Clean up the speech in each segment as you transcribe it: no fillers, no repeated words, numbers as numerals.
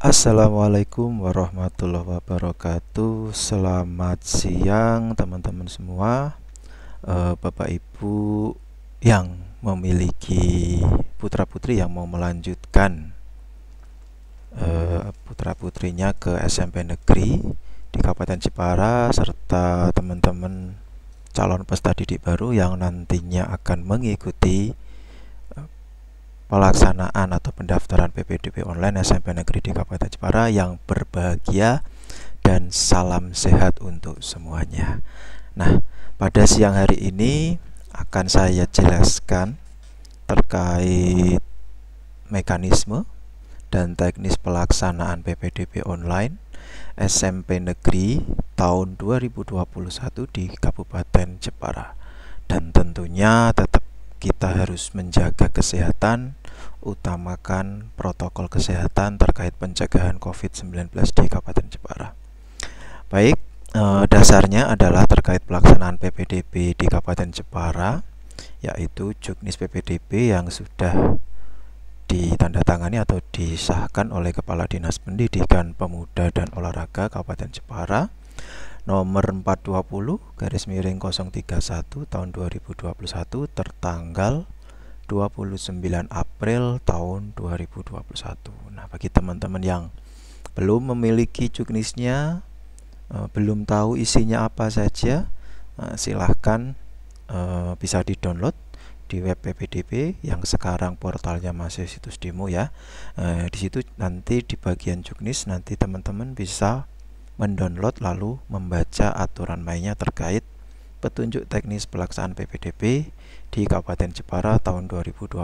Assalamualaikum warahmatullahi wabarakatuh. Selamat siang teman-teman semua, Bapak Ibu yang memiliki putra-putri yang mau melanjutkan putra-putrinya ke SMP negeri di Kabupaten Jepara, serta teman-teman calon peserta didik baru yang nantinya akan mengikuti pelaksanaan atau pendaftaran PPDB online SMP Negeri di Kabupaten Jepara yang berbahagia, dan salam sehat untuk semuanya. Nah, pada siang hari ini akan saya jelaskan terkait mekanisme dan teknis pelaksanaan PPDB online SMP Negeri tahun 2021 di Kabupaten Jepara. Dan tentunya tetap kita harus menjaga kesehatan, utamakan protokol kesehatan terkait pencegahan COVID-19 di Kabupaten Jepara. Baik, dasarnya adalah terkait pelaksanaan PPDB di Kabupaten Jepara, yaitu Juknis PPDB yang sudah ditandatangani atau disahkan oleh Kepala Dinas Pendidikan Pemuda dan Olahraga Kabupaten Jepara nomor 420/031 tahun 2021 tertanggal 29 April tahun 2021. Nah, bagi teman-teman yang belum memiliki juknisnya, belum tahu isinya apa saja, silahkan bisa di-download di web PPDB yang sekarang portalnya masih situs demo ya. Di situ nanti di bagian juknis nanti teman-teman bisa mendownload lalu membaca aturan mainnya terkait petunjuk teknis pelaksanaan PPDB di Kabupaten Jepara tahun 2021.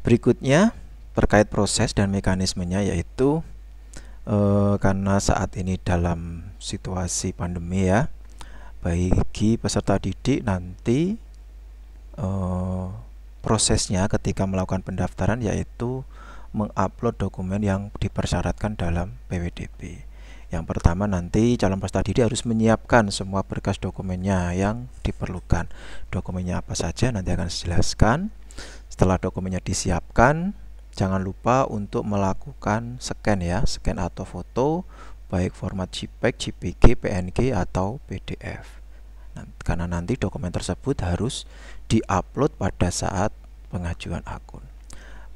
Berikutnya terkait proses dan mekanismenya, yaitu karena saat ini dalam situasi pandemi ya, bagi peserta didik nanti prosesnya ketika melakukan pendaftaran yaitu mengupload dokumen yang dipersyaratkan dalam PPDB. Yang pertama, nanti calon peserta didik harus menyiapkan semua berkas dokumennya yang diperlukan. Dokumennya apa saja nanti akan saya jelaskan. Setelah dokumennya disiapkan, jangan lupa untuk melakukan scan ya, scan atau foto baik format JPEG, JPG, PNG atau PDF. Karena nanti dokumen tersebut harus diupload pada saat pengajuan akun.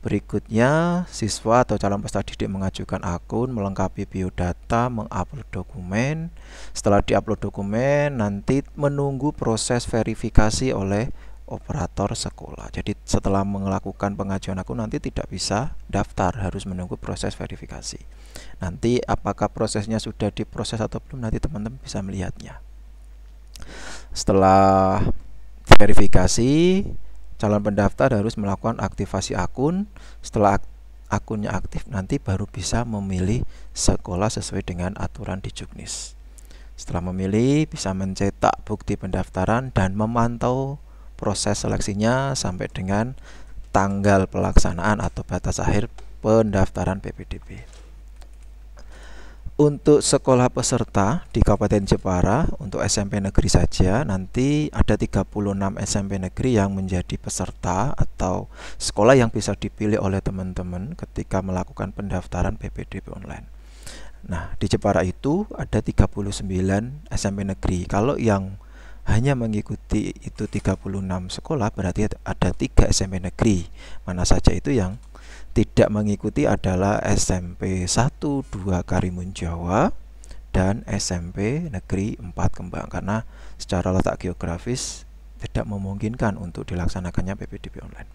Berikutnya, siswa atau calon peserta didik mengajukan akun, melengkapi biodata, mengupload dokumen. Setelah diupload dokumen, nanti menunggu proses verifikasi oleh operator sekolah. Jadi setelah melakukan pengajuan akun nanti tidak bisa daftar, harus menunggu proses verifikasi. Nanti apakah prosesnya sudah diproses atau belum, nanti teman-teman bisa melihatnya. Setelah verifikasi, calon pendaftar harus melakukan aktivasi akun. Setelah akunnya aktif, nanti baru bisa memilih sekolah sesuai dengan aturan di Juknis. Setelah memilih, bisa mencetak bukti pendaftaran dan memantau proses seleksinya sampai dengan tanggal pelaksanaan atau batas akhir pendaftaran PPDB. Untuk sekolah peserta di Kabupaten Jepara, untuk SMP negeri saja, nanti ada 36 SMP negeri yang menjadi peserta atau sekolah yang bisa dipilih oleh teman-teman ketika melakukan pendaftaran PPDB online. Nah, di Jepara itu ada 39 SMP negeri. Kalau yang hanya mengikuti itu 36 sekolah, berarti ada 3 SMP negeri. Mana saja itu? Yang tidak mengikuti adalah SMP 1-2 Karimun Jawa dan SMP Negeri 4 Kembang, karena secara letak geografis tidak memungkinkan untuk dilaksanakannya PPDB online.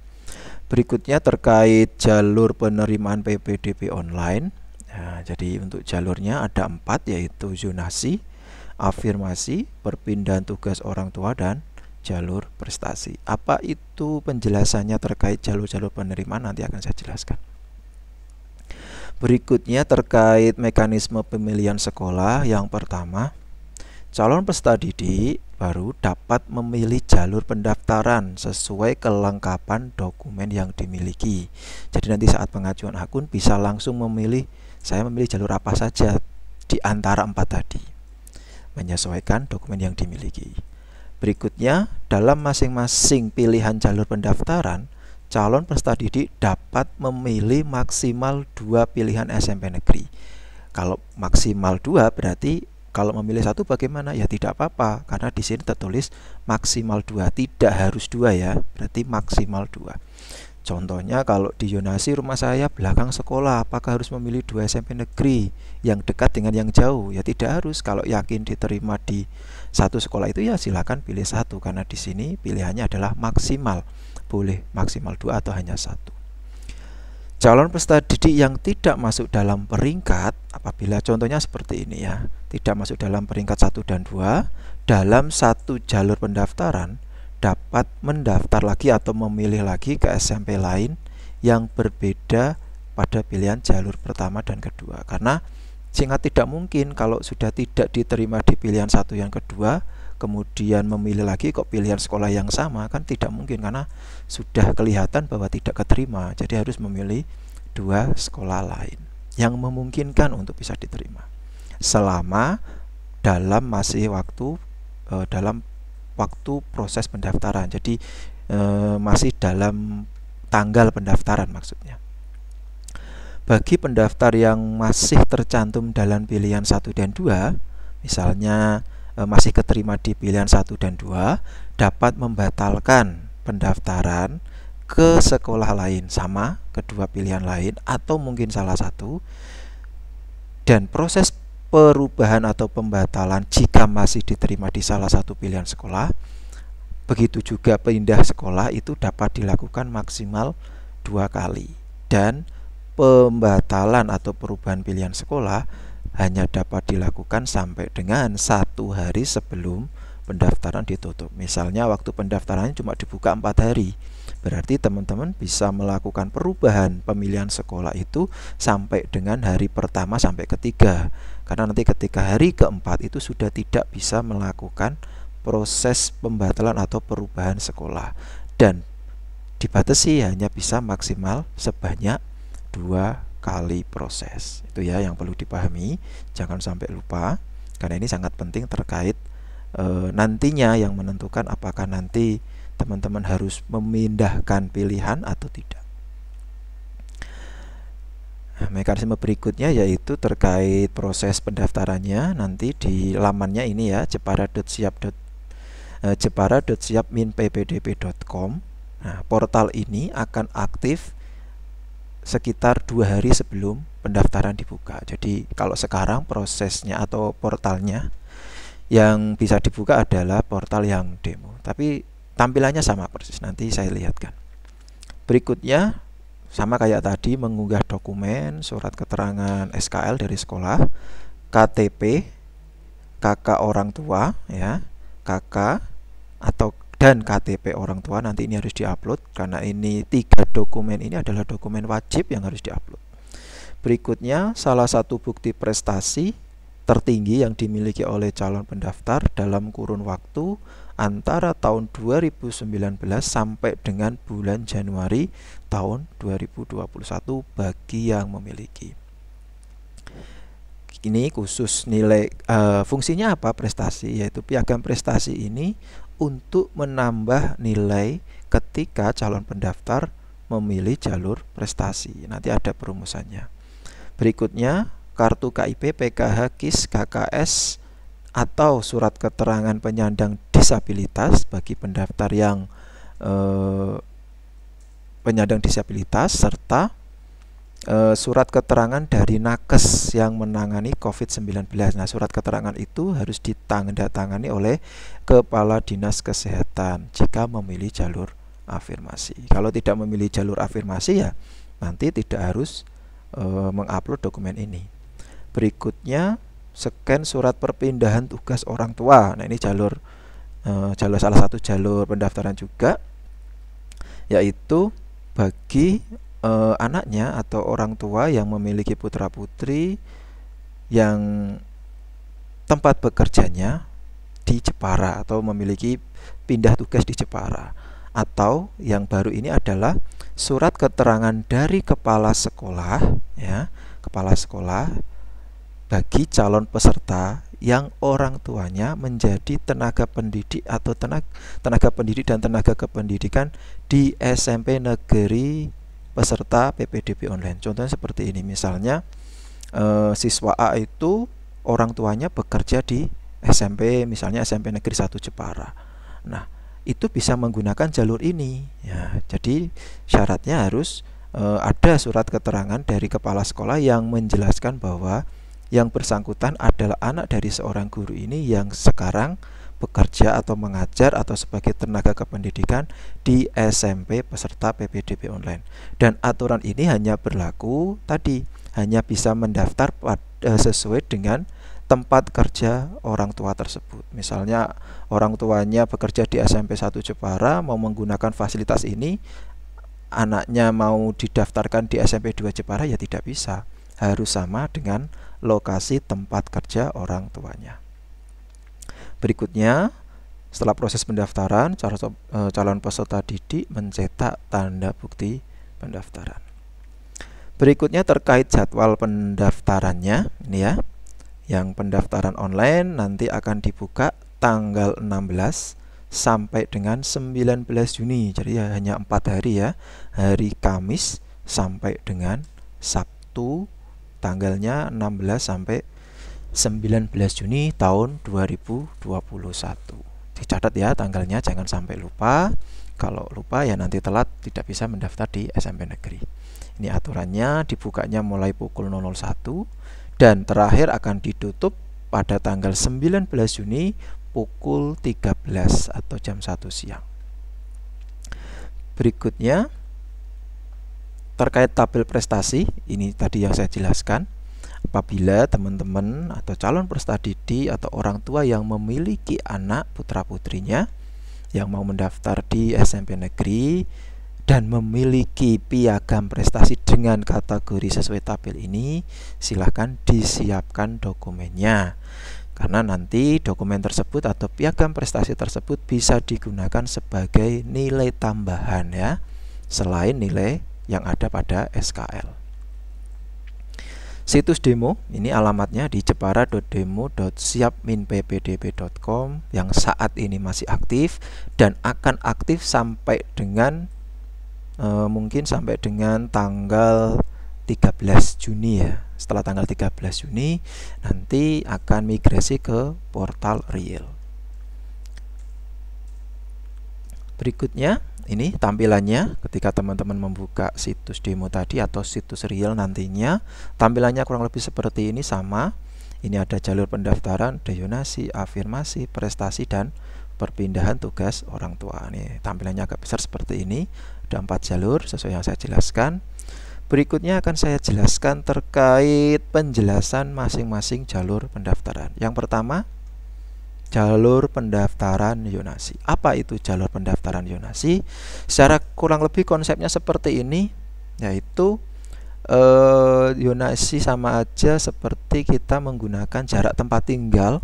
Berikutnya terkait jalur penerimaan PPDB online. Nah, jadi untuk jalurnya ada 4, yaitu zonasi, afirmasi, perpindahan tugas orang tua, dan jalur prestasi. Apa itu penjelasannya terkait jalur-jalur penerimaan, nanti akan saya jelaskan. Berikutnya terkait mekanisme pemilihan sekolah. Yang pertama, calon peserta didik baru dapat memilih jalur pendaftaran sesuai kelengkapan dokumen yang dimiliki. Jadi nanti saat pengajuan akun bisa langsung memilih, saya memilih jalur apa saja di antara 4 tadi, menyesuaikan dokumen yang dimiliki. Berikutnya, dalam masing-masing pilihan jalur pendaftaran, calon peserta didik dapat memilih maksimal 2 pilihan SMP negeri. Kalau maksimal 2 berarti kalau memilih satu bagaimana? Ya tidak apa-apa, karena di sini tertulis maksimal 2, tidak harus 2 ya, berarti maksimal 2. Contohnya kalau di zonasi rumah saya belakang sekolah, apakah harus memilih 2 SMP negeri yang dekat dengan yang jauh? Ya tidak harus. Kalau yakin diterima di satu sekolah itu ya silakan pilih satu, karena di sini pilihannya adalah maksimal. Boleh maksimal 2 atau hanya satu. Calon peserta didik yang tidak masuk dalam peringkat, apabila contohnya seperti ini ya, tidak masuk dalam peringkat 1 dan 2, dalam satu jalur pendaftaran dapat mendaftar lagi atau memilih lagi ke SMP lain yang berbeda pada pilihan jalur pertama dan kedua. Karena sehingga tidak mungkin kalau sudah tidak diterima di pilihan satu yang kedua, kemudian memilih lagi kok pilihan sekolah yang sama, kan tidak mungkin karena sudah kelihatan bahwa tidak keterima. Jadi harus memilih 2 sekolah lain yang memungkinkan untuk bisa diterima selama dalam masih waktu dalam waktu proses pendaftaran. Jadi masih dalam tanggal pendaftaran maksudnya. Bagi pendaftar yang masih tercantum dalam pilihan 1 dan 2, misalnya masih keterima di pilihan 1 dan 2, dapat membatalkan pendaftaran ke sekolah lain sama kedua pilihan lain atau mungkin salah satu, dan proses perubahan atau pembatalan jika masih diterima di salah satu pilihan sekolah, begitu juga pindah sekolah itu dapat dilakukan maksimal 2 kali, dan pembatalan atau perubahan pilihan sekolah hanya dapat dilakukan sampai dengan 1 hari sebelum pendaftaran ditutup. Misalnya waktu pendaftarannya cuma dibuka 4 hari, berarti teman-teman bisa melakukan perubahan pemilihan sekolah itu sampai dengan hari pertama sampai ketiga, karena nanti ketika hari keempat itu sudah tidak bisa melakukan proses pembatalan atau perubahan sekolah, dan dibatasi hanya bisa maksimal sebanyak 2 kali proses. Itu ya yang perlu dipahami, jangan sampai lupa, karena ini sangat penting terkait nantinya yang menentukan apakah nanti teman-teman harus memindahkan pilihan atau tidak. Nah, mekanisme berikutnya yaitu terkait proses pendaftarannya. Nanti di lamannya ini ya, jepara.siap.minppdp.com. Nah, portal ini akan aktif sekitar 2 hari sebelum pendaftaran dibuka. Jadi kalau sekarang prosesnya atau portalnya yang bisa dibuka adalah portal yang demo, tapi tampilannya sama persis, nanti saya lihatkan. Berikutnya sama kayak tadi, mengunggah dokumen, surat keterangan SKL dari sekolah, KTP, KK orang tua ya, KK atau dan KTP orang tua nanti ini harus diupload, karena ini 3 dokumen ini adalah dokumen wajib yang harus diupload. Berikutnya salah satu bukti prestasi tertinggi yang dimiliki oleh calon pendaftar dalam kurun waktu antara tahun 2019 sampai dengan bulan Januari tahun 2021 bagi yang memiliki. Ini khusus nilai fungsinya apa prestasi, yaitu piagam prestasi ini untuk menambah nilai ketika calon pendaftar memilih jalur prestasi. Nanti ada perumusannya. Berikutnya kartu KIP, PKH, KIS, KKS atau surat keterangan penyandang disabilitas bagi pendaftar yang penyandang disabilitas, serta surat keterangan dari nakes yang menangani COVID-19. Nah, surat keterangan itu harus ditandatangani oleh Kepala Dinas Kesehatan jika memilih jalur afirmasi. Kalau tidak memilih jalur afirmasi ya nanti tidak harus mengupload dokumen ini. Berikutnya scan surat perpindahan tugas orang tua. Nah, ini jalur salah satu jalur pendaftaran juga, yaitu bagi anaknya atau orang tua yang memiliki putra putri yang tempat bekerjanya di Jepara atau memiliki pindah tugas di Jepara, atau yang baru ini adalah surat keterangan dari kepala sekolah ya, kepala sekolah bagi calon peserta yang orang tuanya menjadi tenaga pendidik atau tenaga pendidik dan tenaga kependidikan di SMP negeri peserta PPDB online. Contohnya seperti ini, misalnya siswa A itu orang tuanya bekerja di SMP, misalnya SMP Negeri 1 Jepara. Nah, itu bisa menggunakan jalur ini ya. Jadi syaratnya harus ada surat keterangan dari kepala sekolah yang menjelaskan bahwa yang bersangkutan adalah anak dari seorang guru ini yang sekarang bekerja atau mengajar atau sebagai tenaga kependidikan di SMP peserta PPDB online. Dan aturan ini hanya berlaku tadi, hanya bisa mendaftar sesuai dengan tempat kerja orang tua tersebut. Misalnya orang tuanya bekerja di SMP 1 Jepara, mau menggunakan fasilitas ini, anaknya mau didaftarkan di SMP 2 Jepara, ya tidak bisa. Harus sama dengan lokasi tempat kerja orang tuanya. Berikutnya, setelah proses pendaftaran, calon peserta didik mencetak tanda bukti pendaftaran. Berikutnya terkait jadwal pendaftarannya, ini ya. Yang pendaftaran online nanti akan dibuka tanggal 16 sampai dengan 19 Juni. Jadi ya hanya 4 hari ya. Hari Kamis sampai dengan Sabtu, tanggalnya 16 sampai 19 Juni tahun 2021. Dicatat ya tanggalnya, jangan sampai lupa. Kalau lupa ya nanti telat, tidak bisa mendaftar di SMP negeri. Ini aturannya, dibukanya mulai pukul 01 dan terakhir akan ditutup pada tanggal 19 Juni pukul 13 atau jam 1 siang. Berikutnya terkait tabel prestasi, ini tadi yang saya jelaskan. Apabila teman-teman atau calon peserta didik atau orang tua yang memiliki anak putra-putrinya yang mau mendaftar di SMP negeri dan memiliki piagam prestasi dengan kategori sesuai tabel ini, silahkan disiapkan dokumennya. Karena nanti dokumen tersebut atau piagam prestasi tersebut bisa digunakan sebagai nilai tambahan ya, selain nilai yang ada pada SKL. Situs demo, ini alamatnya di jepara.demo.siapminppdb.com yang saat ini masih aktif dan akan aktif sampai dengan mungkin sampai dengan tanggal 13 Juni ya. Setelah tanggal 13 Juni nanti akan migrasi ke portal real. Berikutnya ini tampilannya ketika teman-teman membuka situs demo tadi atau situs real nantinya. Tampilannya kurang lebih seperti ini sama. Ini ada jalur pendaftaran, donasi, afirmasi, prestasi, dan perpindahan tugas orang tua. Ini tampilannya agak besar seperti ini. Ada 4 jalur sesuai yang saya jelaskan. Berikutnya akan saya jelaskan terkait penjelasan masing-masing jalur pendaftaran. Yang pertama, jalur pendaftaran zonasi. Apa itu jalur pendaftaran zonasi? Secara kurang lebih konsepnya seperti ini, yaitu zonasi sama aja seperti kita menggunakan jarak tempat tinggal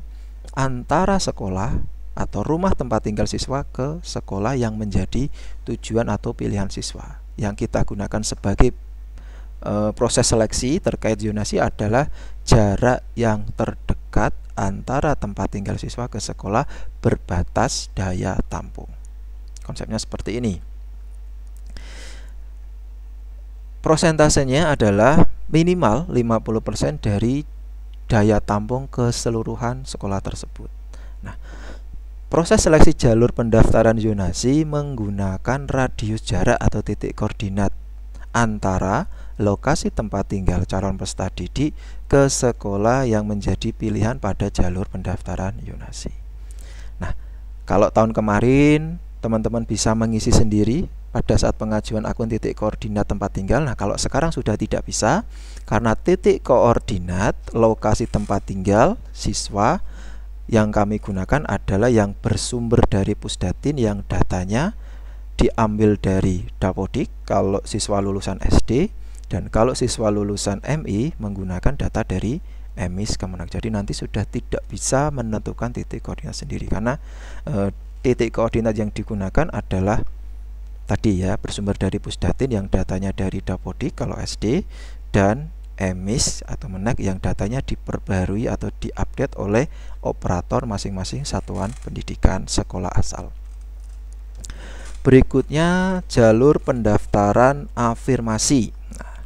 antara sekolah atau rumah tempat tinggal siswa ke sekolah yang menjadi tujuan atau pilihan siswa. Yang kita gunakan sebagai proses seleksi terkait zonasi adalah jarak yang terdekat antara tempat tinggal siswa ke sekolah berbatas daya tampung. Konsepnya seperti ini. Prosentasenya adalah minimal 50% dari daya tampung keseluruhan sekolah tersebut. Nah, proses seleksi jalur pendaftaran zonasi menggunakan radius jarak atau titik koordinat antara lokasi tempat tinggal calon peserta didik ke sekolah yang menjadi pilihan pada jalur pendaftaran zonasi. Nah, kalau tahun kemarin teman-teman bisa mengisi sendiri pada saat pengajuan akun titik koordinat tempat tinggal. Nah, kalau sekarang sudah tidak bisa karena titik koordinat lokasi tempat tinggal siswa yang kami gunakan adalah yang bersumber dari Pusdatin yang datanya diambil dari Dapodik kalau siswa lulusan SD, dan kalau siswa lulusan MI menggunakan data dari MIS Kemenag. Jadi nanti sudah tidak bisa menentukan titik koordinat sendiri karena titik koordinat yang digunakan adalah tadi ya bersumber dari Pusdatin yang datanya dari Dapodik kalau SD, dan EMIS atau MENEK yang datanya diperbarui atau diupdate oleh operator masing-masing satuan pendidikan sekolah asal. Berikutnya jalur pendaftaran afirmasi. Nah,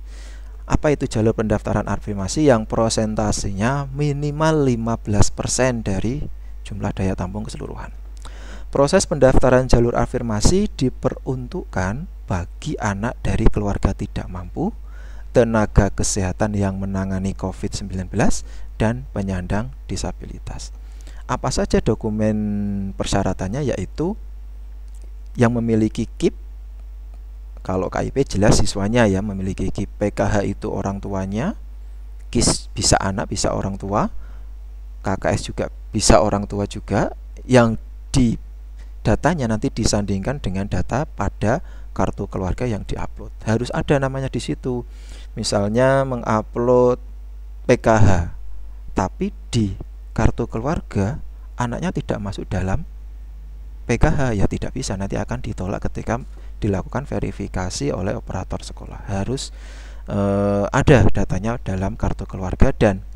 apa itu jalur pendaftaran afirmasi? Yang prosentasenya minimal 15% dari jumlah daya tampung keseluruhan. Proses pendaftaran jalur afirmasi diperuntukkan bagi anak dari keluarga tidak mampu, tenaga kesehatan yang menangani COVID-19, dan penyandang disabilitas. Apa saja dokumen persyaratannya? Yaitu yang memiliki KIP, kalau KIP jelas siswanya ya memiliki KIP, PKH itu orang tuanya, KIS bisa anak bisa orang tua, KKS juga bisa orang tua juga, yang di datanya nanti disandingkan dengan data pada kartu keluarga yang diupload. Harus ada namanya di situ. Misalnya mengupload PKH, tapi di kartu keluarga anaknya tidak masuk dalam PKH, ya tidak bisa, nanti akan ditolak ketika dilakukan verifikasi oleh operator sekolah. Harus ada datanya dalam kartu keluarga, dan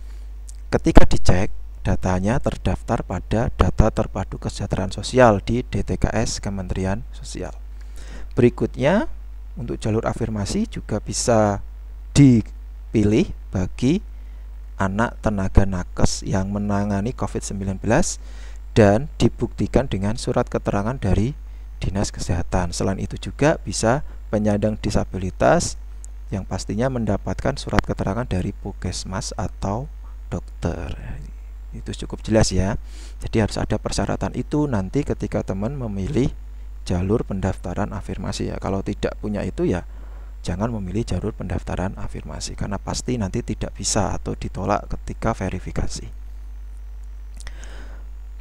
ketika dicek datanya terdaftar pada data terpadu kesejahteraan sosial di DTKS Kementerian Sosial. Berikutnya, untuk jalur afirmasi juga bisa dipilih bagi anak tenaga nakes yang menangani COVID-19 dan dibuktikan dengan surat keterangan dari Dinas Kesehatan. Selain itu juga bisa penyandang disabilitas yang pastinya mendapatkan surat keterangan dari puskesmas atau dokter. Itu cukup jelas ya. Jadi harus ada persyaratan itu nanti ketika teman memilih jalur pendaftaran afirmasi ya. Kalau tidak punya itu ya jangan memilih jalur pendaftaran afirmasi, karena pasti nanti tidak bisa atau ditolak ketika verifikasi.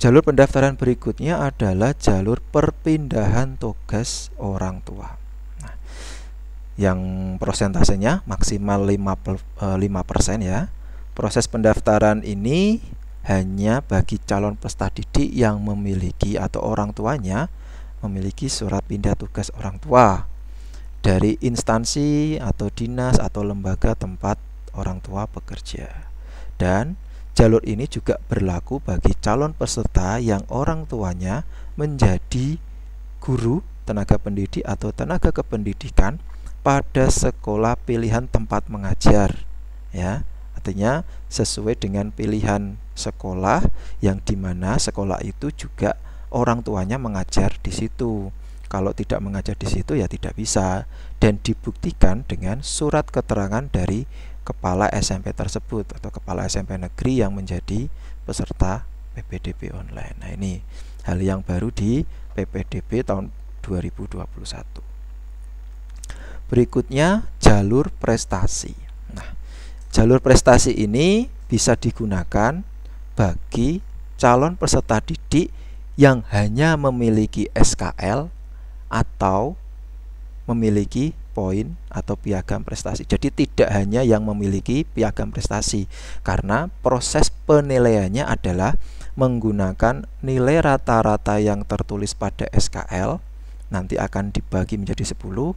Jalur pendaftaran berikutnya adalah jalur perpindahan tugas orang tua. Nah, yang prosentasenya maksimal 5% ya. Proses pendaftaran ini hanya bagi calon peserta didik yang memiliki atau orang tuanya memiliki surat pindah tugas orang tua dari instansi atau dinas atau lembaga tempat orang tua bekerja. Dan jalur ini juga berlaku bagi calon peserta yang orang tuanya menjadi guru, tenaga pendidik atau tenaga kependidikan pada sekolah pilihan tempat mengajar ya. Artinya sesuai dengan pilihan sekolah yang dimana sekolah itu juga orang tuanya mengajar di situ. Kalau tidak mengajar di situ ya tidak bisa, dan dibuktikan dengan surat keterangan dari kepala SMP tersebut atau kepala SMP negeri yang menjadi peserta PPDB online. Nah, ini hal yang baru di PPDB tahun 2021. Berikutnya jalur prestasi. Nah, jalur prestasi ini bisa digunakan bagi calon peserta didik yang hanya memiliki SKL atau memiliki poin atau piagam prestasi. Jadi tidak hanya yang memiliki piagam prestasi, karena proses penilaiannya adalah menggunakan nilai rata-rata yang tertulis pada SKL, nanti akan dibagi menjadi 10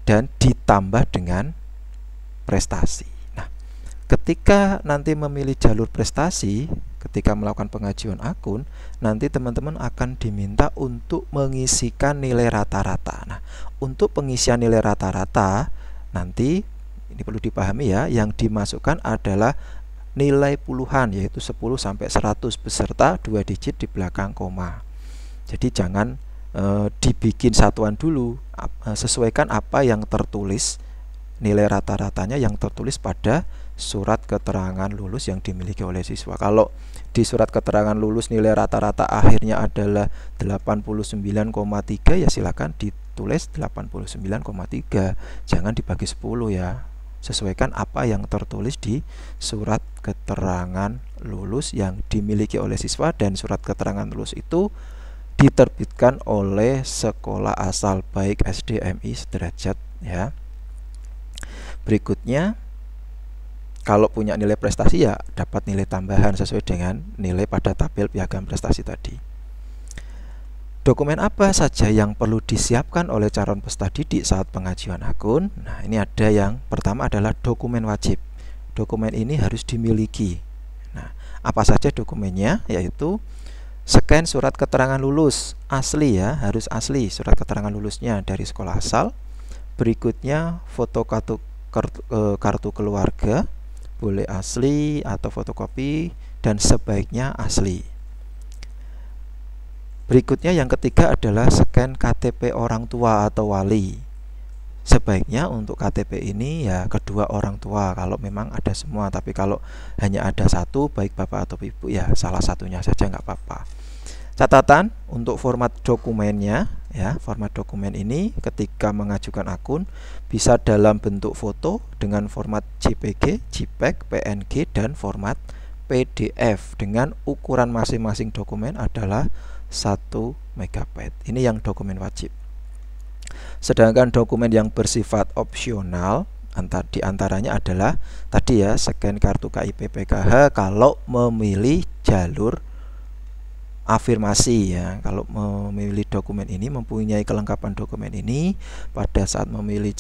dan ditambah dengan prestasi. Nah, ketika nanti memilih jalur prestasi, ketika melakukan pengajuan akun, nanti teman-teman akan diminta untuk mengisikan nilai rata-rata. Nah, untuk pengisian nilai rata-rata nanti ini perlu dipahami ya, yang dimasukkan adalah nilai puluhan, yaitu 10 sampai 100 beserta 2 digit di belakang koma. Jadi jangan dibikin satuan dulu, sesuaikan apa yang tertulis nilai rata-ratanya yang tertulis pada surat keterangan lulus yang dimiliki oleh siswa. Kalau di surat keterangan lulus nilai rata-rata akhirnya adalah 89,3 ya silakan ditulis 89,3, jangan dibagi 10 ya. Sesuaikan apa yang tertulis di surat keterangan lulus yang dimiliki oleh siswa, dan surat keterangan lulus itu diterbitkan oleh sekolah asal baik SD, MI, sederajat ya. Berikutnya, kalau punya nilai prestasi ya dapat nilai tambahan sesuai dengan nilai pada tabel piagam prestasi tadi. Dokumen apa saja yang perlu disiapkan oleh calon peserta didik saat pengajuan akun? Nah, ini ada yang pertama adalah dokumen wajib. dokumen ini harus dimiliki. Nah, apa saja dokumennya? Yaitu scan surat keterangan lulus asli ya, harus asli surat keterangan lulusnya dari sekolah asal. Berikutnya foto kartu keluarga, boleh asli atau fotokopi, dan sebaiknya asli. Berikutnya yang ketiga adalah scan KTP orang tua atau wali. Sebaiknya untuk KTP ini ya kedua orang tua kalau memang ada semua, tapi kalau hanya ada satu, baik bapak atau ibu, ya salah satunya saja nggak apa-apa. Catatan untuk format dokumennya ya, format dokumen ini ketika mengajukan akun bisa dalam bentuk foto dengan format JPG, JPEG, PNG, dan format PDF dengan ukuran masing-masing dokumen adalah 1 MB. Ini yang dokumen wajib. Sedangkan dokumen yang bersifat opsional diantaranya adalah tadi ya, scan kartu KIP PKH kalau memilih jalur afirmasi ya. Kalau memilih dokumen ini, mempunyai kelengkapan dokumen ini, pada saat memilih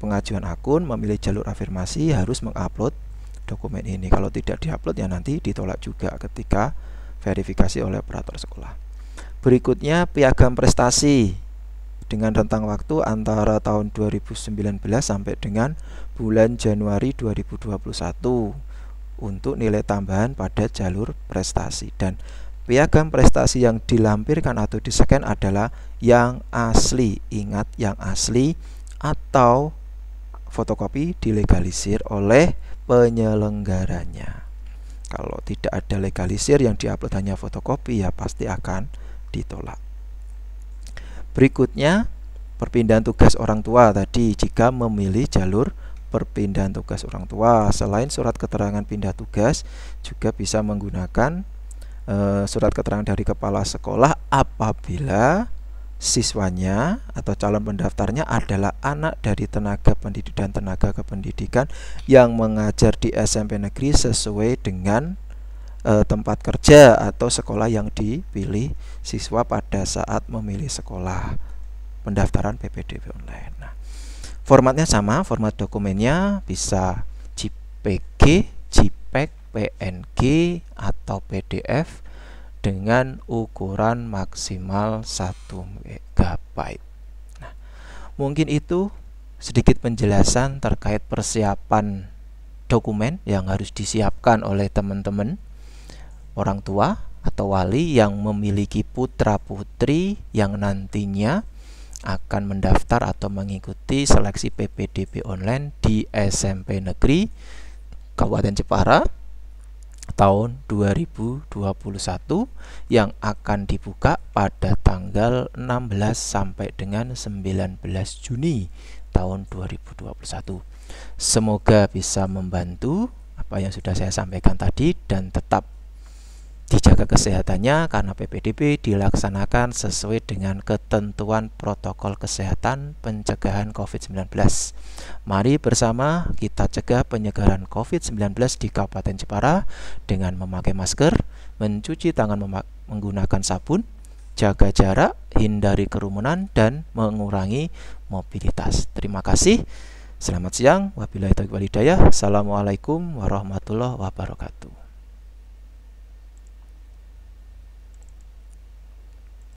pengajuan akun, memilih jalur afirmasi harus mengupload dokumen ini. Kalau tidak diupload ya nanti ditolak juga ketika verifikasi oleh operator sekolah. Berikutnya piagam prestasi dengan rentang waktu antara tahun 2019 sampai dengan bulan Januari 2021 untuk nilai tambahan pada jalur prestasi. Dan piagam prestasi yang dilampirkan atau di-scan adalah yang asli. Ingat, yang asli atau fotokopi dilegalisir oleh penyelenggaranya. Kalau tidak ada legalisir, yang diupload hanya fotokopi, ya pasti akan ditolak. Berikutnya perpindahan tugas orang tua tadi. Jika memilih jalur perpindahan tugas orang tua, selain surat keterangan pindah tugas, juga bisa menggunakan surat keterangan dari kepala sekolah apabila siswanya atau calon pendaftarnya adalah anak dari tenaga pendidik dan tenaga kependidikan yang mengajar di SMP negeri sesuai dengan tempat kerja atau sekolah yang dipilih siswa pada saat memilih sekolah pendaftaran PPDB online. Nah, formatnya sama, format dokumennya bisa JPG, JPEG, PNG, atau PDF dengan ukuran maksimal 1 MB. Nah, mungkin itu sedikit penjelasan terkait persiapan dokumen yang harus disiapkan oleh teman-teman orang tua atau wali yang memiliki putra-putri yang nantinya akan mendaftar atau mengikuti seleksi PPDB online di SMP Negeri Kabupaten Jepara tahun 2021 yang akan dibuka pada tanggal 16 sampai dengan 19 Juni tahun 2021. Semoga bisa membantu apa yang sudah saya sampaikan tadi, dan tetap dijaga kesehatannya karena PPDB dilaksanakan sesuai dengan ketentuan protokol kesehatan pencegahan COVID-19. Mari bersama kita cegah penyebaran COVID-19 di Kabupaten Jepara dengan memakai masker, mencuci tangan menggunakan sabun, jaga jarak, hindari kerumunan, dan mengurangi mobilitas. Terima kasih. Selamat siang. Wabillahi taufiq wal hidayah. Assalamualaikum warahmatullahi wabarakatuh.